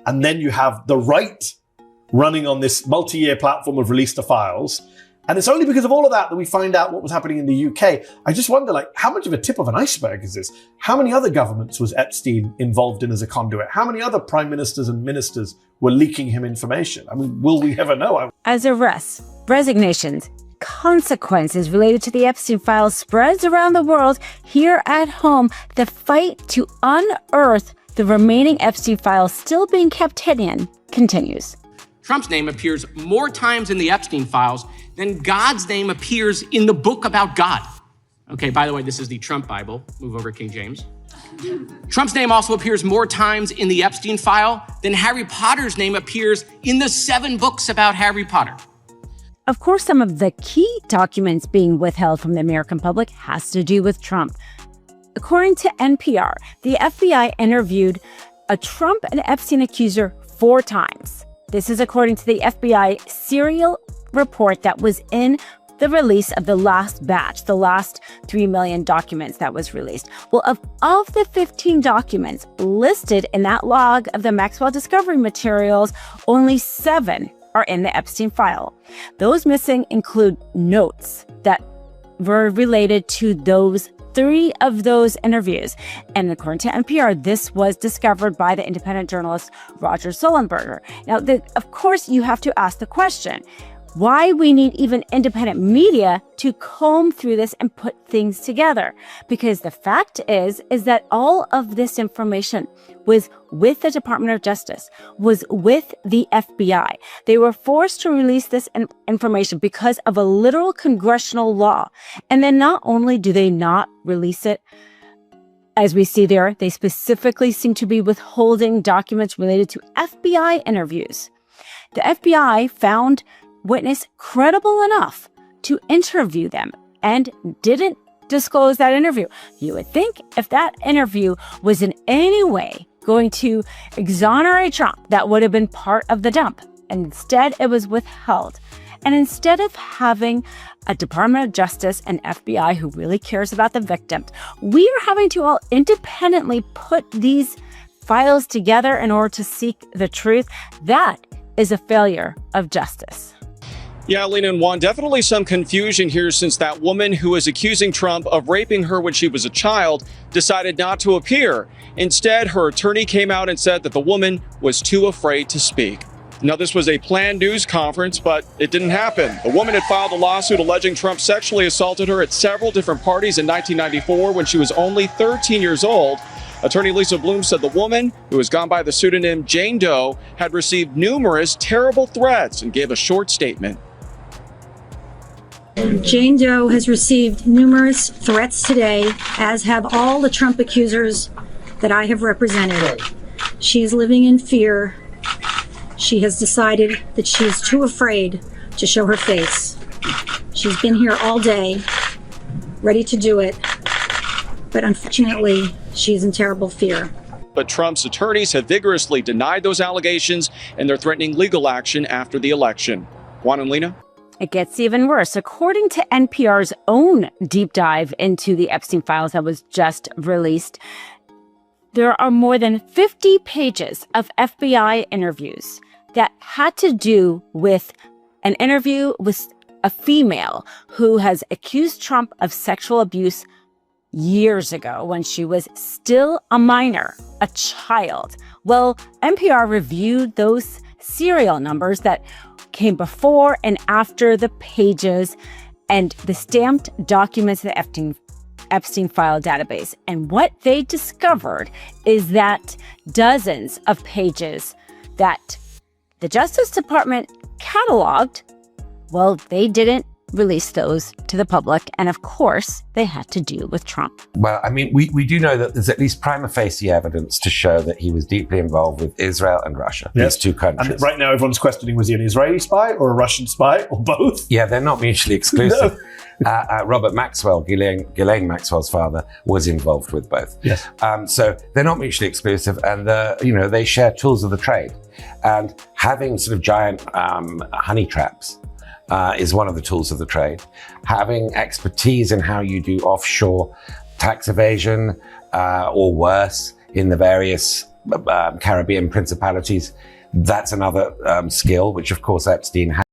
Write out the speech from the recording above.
and then you have the right running on this multi-year platform of release the files. And it's only because of all of that we find out what was happening in the UK. I just wonder, how much of a tip of an iceberg is this? How many other governments was Epstein involved in as a conduit? How many other prime ministers and ministers were leaking him information? I mean, will we ever know? As arrests, resignations, consequences related to the Epstein files spreads around the world, here at home, the fight to unearth the remaining Epstein files still being kept hidden continues. Trump's name appears more times in the Epstein files than God's name appears in the book about God. Okay, by the way, this is the Trump Bible. Move over, King James. Trump's name also appears more times in the Epstein file than Harry Potter's name appears in the 7 books about Harry Potter. Of course, some of the key documents being withheld from the American public has to do with Trump. According to NPR, the FBI interviewed a Trump and Epstein accuser 4 times. This is according to the FBI serial report that was in the release of the last batch, the last 3 million documents that was released. Well, of the 15 documents listed in that log of the Maxwell discovery materials, only 7 are in the Epstein file. Those missing include notes that were related to those 3 of those interviews. And according to NPR, this was discovered by the independent journalist Roger Sullenberger. Now, of course, you have to ask the question, why we need even independent media to comb through this and put things together. Because the fact is that all of this information was with the Department of Justice, was with the FBI. They were forced to release this information because of a literal congressional law. And then not only do they not release it, as we see there, they specifically seem to be withholding documents related to FBI interviews. The FBI found witness credible enough to interview them and didn't disclose that interview. You would think if that interview was in any way going to exonerate Trump, that would have been part of the dump. And instead, it was withheld. And instead of having a Department of Justice and FBI who really cares about the victims, we are having to all independently put these files together in order to seek the truth. That is a failure of justice. Yeah, Lena and Juan, definitely some confusion here since that woman who was accusing Trump of raping her when she was a child decided not to appear. Instead, her attorney came out and said that the woman was too afraid to speak. Now, this was a planned news conference, but it didn't happen. The woman had filed a lawsuit alleging Trump sexually assaulted her at several different parties in 1994 when she was only 13 years old. Attorney Lisa Bloom said the woman, who has gone by the pseudonym Jane Doe, had received numerous terrible threats and gave a short statement. Jane Doe has received numerous threats today, as have all the Trump accusers that I have represented. She is living in fear. She has decided that she is too afraid to show her face. She's been here all day, ready to do it, but unfortunately, she's in terrible fear. But Trump's attorneys have vigorously denied those allegations, and they're threatening legal action after the election. Juan and Lena? It gets even worse. According to NPR's own deep dive into the Epstein files that was just released, there are more than 50 pages of FBI interviews that had to do with an interview with a female who has accused Trump of sexual abuse years ago when she was still a minor, a child. Well, NPR reviewed those serial numbers that came before and after the pages and the stamped documents of the Epstein file database. And what they discovered is that dozens of pages that the Justice Department cataloged, well, they didn't release those to the public. And of course, they had to do with Trump. Well, I mean, we do know that there's at least prima facie evidence to show that he was deeply involved with Israel and Russia, these two countries. And right now, everyone's questioning, was he an Israeli spy or a Russian spy or both? Yeah, they're not mutually exclusive. No. Robert Maxwell, Ghislaine Maxwell's father, was involved with both. Yes. So they're not mutually exclusive, and they share tools of the trade. And having sort of giant honey traps is one of the tools of the trade. Having expertise in how you do offshore tax evasion or worse in the various Caribbean principalities. That's another skill, which of course Epstein had.